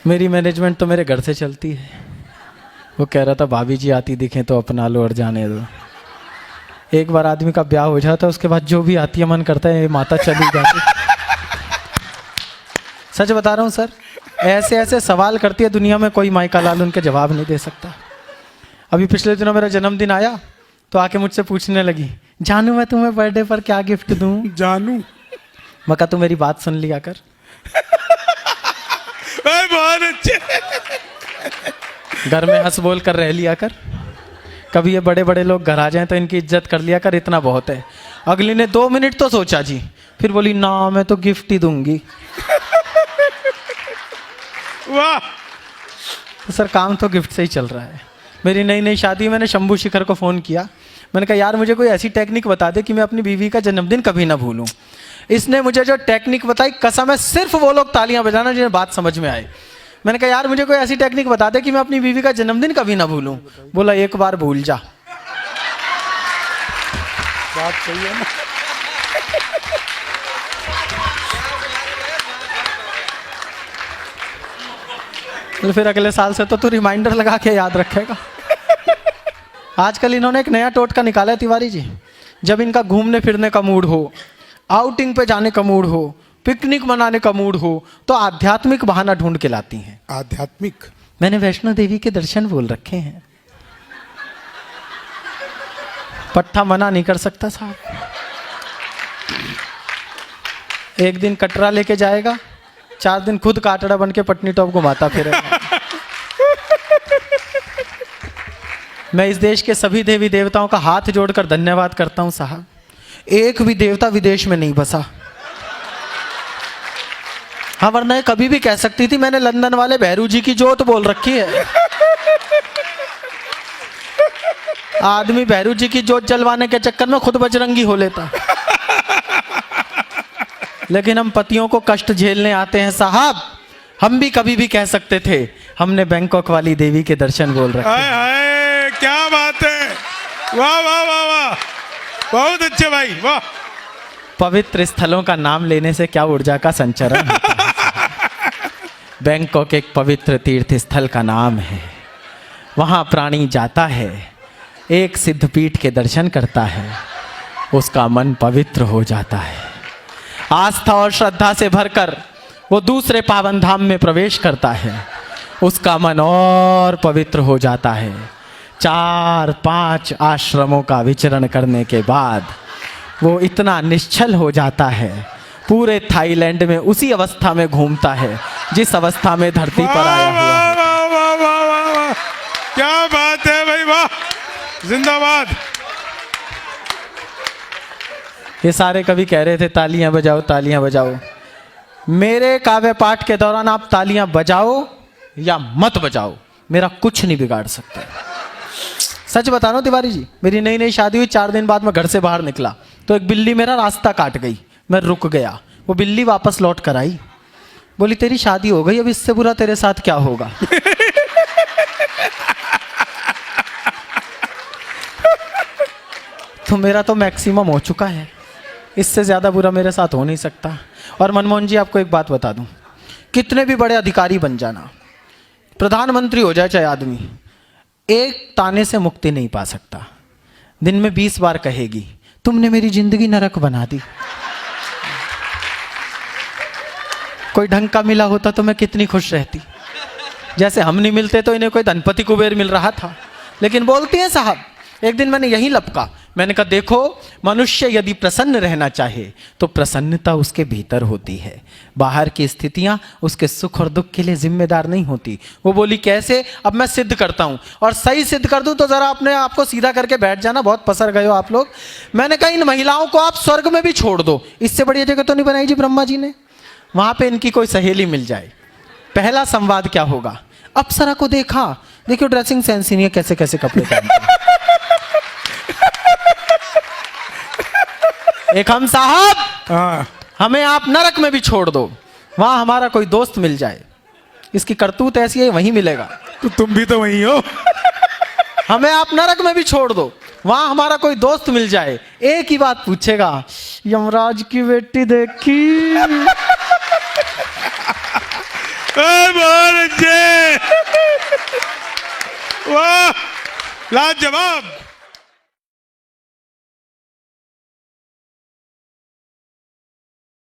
मेरी मैनेजमेंट तो मेरे घर से चलती है। वो कह रहा था भाभी जी आती दिखें तो अपना लो और जाने दो। एक बार आदमी का ब्याह हो जाता है उसके बाद जो भी आती है मन करता है ये माता चली जाती। सच बता रहा हूँ सर, ऐसे ऐसे सवाल करती है दुनिया में, कोई माइका लाल उनके जवाब नहीं दे सकता। अभी पिछले दिनों मेरा जन्मदिन आया तो आके मुझसे पूछने लगी, जानू मैं तुम्हें बर्थडे पर क्या गिफ्ट दूं? जानू मैं कहा तू मेरी बात सुन लिया कर। बहुत अच्छे। घर में हंस बोल कर रह लिया कर। कभी ये बड़े बड़े लोग घर आ जाएं तो इनकी इज्जत कर लिया कर, इतना बहुत है। अगली ने 2 मिनट तो सोचा जी, फिर बोली ना मैं तो गिफ्ट ही दूंगी। वाह। तो सर काम तो गिफ्ट से ही चल रहा है। मेरी नई नई शादी, मैंने शंभू शिखर को फ़ोन किया। मैंने कहा यार मुझे कोई ऐसी टेक्निक बता दे कि मैं अपनी बीवी का जन्मदिन कभी ना भूलूं। इसने मुझे जो टेक्निक बताई, कसम है सिर्फ वो लोग तालियां बजाना जिन्हें बात समझ में आए। मैंने कहा यार मुझे कोई ऐसी टेक्निक बता दे कि मैं अपनी बीवी का जन्मदिन कभी ना भूलूं। बोला एक बार भूल जा। बात सही है ना। तो फिर अगले साल से तो तू रिमाइंडर लगा के याद रखेगा। आजकल इन्होंने एक नया टोटका निकाला है तिवारी जी। जब इनका घूमने फिरने का मूड हो, आउटिंग पे जाने का मूड हो, पिकनिक मनाने का मूड हो, तो आध्यात्मिक बहाना ढूंढ के लाती हैं। आध्यात्मिक? मैंने वैष्णो देवी के दर्शन बोल रखे हैं। पट्टा मना नहीं कर सकता साहब। एक दिन कटरा लेके जाएगा, 4 दिन खुद काटड़ा बन के पटनी टॉप घुमाता फिरेगा। मैं इस देश के सभी देवी देवताओं का हाथ जोड़कर धन्यवाद करता हूं साहब। एक भी देवता विदेश में नहीं बसा। हाँ वरना कभी भी कह सकती थी मैंने लंदन वाले भैरू जी की जोत बोल रखी है। आदमी भैरू जी की जोत जलवाने के चक्कर में खुद बजरंगी हो लेता। लेकिन हम पतियों को कष्ट झेलने आते हैं साहब। हम भी कभी भी कह सकते थे हमने बैंकॉक वाली देवी के दर्शन बोल रखे। हाय हाय क्या बात है। वाह वाह वाह वाह, बहुत अच्छे भाई वाह। पवित्र स्थलों का नाम लेने से क्या ऊर्जा का संचरण होता है। बैंकॉक एक पवित्र तीर्थ स्थल का नाम है। वहाँ प्राणी जाता है, एक सिद्धपीठ के दर्शन करता है, उसका मन पवित्र हो जाता है। आस्था और श्रद्धा से भरकर वो दूसरे पावन धाम में प्रवेश करता है, उसका मन और पवित्र हो जाता है। 4-5 आश्रमों का विचरण करने के बाद वो इतना निश्चल हो जाता है, पूरे थाईलैंड में उसी अवस्था में घूमता है जिस अवस्था में धरती पर आया हुआ है। वाह वाह वाह वाह वाह, क्या बात है भाई वाह, जिंदाबाद। ये सारे कभी कह रहे थे तालियां बजाओ तालियां बजाओ। मेरे काव्य पाठ के दौरान आप तालियां बजाओ या मत बजाओ, मेरा कुछ नहीं बिगाड़ सकते। सच बता रहा हूं तिवारी जी, मेरी नई नई शादी हुई, 4 दिन बाद मैं घर से बाहर निकला तो एक बिल्ली मेरा रास्ता काट गई। मैं रुक गया, वो बिल्ली वापस लौट कर आई। बोली तेरी शादी हो गई, अब इससे बुरा तेरे साथ क्या होगा। तो मेरा तो मैक्सिमम हो चुका है, इससे ज़्यादा बुरा मेरे साथ हो नहीं सकता। और मनमोहन जी आपको एक बात बता दूं, कितने भी बड़े अधिकारी बन जाना, प्रधानमंत्री हो जाए चाहे आदमी, एक ताने से मुक्ति नहीं पा सकता। दिन में 20 बार कहेगी तुमने मेरी जिंदगी नरक बना दी। कोई ढंग का मिला होता तो मैं कितनी खुश रहती। जैसे हम नहीं मिलते तो इन्हें कोई धनपति कुबेर मिल रहा था। लेकिन बोलती हैं साहब, एक दिन मैंने यही लपका, मैंने कहा देखो मनुष्य यदि प्रसन्न रहना चाहे तो प्रसन्नता उसके भीतर होती है, बाहर की स्थितियां उसके सुख और दुख के लिए जिम्मेदार नहीं होती। वो बोली कैसे? अब मैं सिद्ध करता हूं, और सही सिद्ध कर दूं तो जरा अपने आप को सीधा करके बैठ जाना, बहुत पसर गए हो आप लोग। मैंने कहा इन महिलाओं को आप स्वर्ग में भी छोड़ दो, इससे बढ़िया जगह तो नहीं बनाई जी ब्रह्मा जी ने। वहां पे इनकी कोई सहेली मिल जाए, पहला संवाद क्या होगा? अप्सरा को देखा, देखियो ड्रेसिंग सेंस ही नहीं है, कैसे कैसे कपड़े पहनते हैं। एक हम साहब, हमें आप नरक में भी छोड़ दो, वहां हमारा कोई दोस्त मिल जाए, इसकी करतूत ऐसी है वहीं मिलेगा। तो तुम भी तो वही हो। हमें आप नरक में भी छोड़ दो, वहां हमारा कोई दोस्त मिल जाए, एक ही बात पूछेगा, यमराज की बेटी देखी। बहुत आनंद जी वाह लाजवाब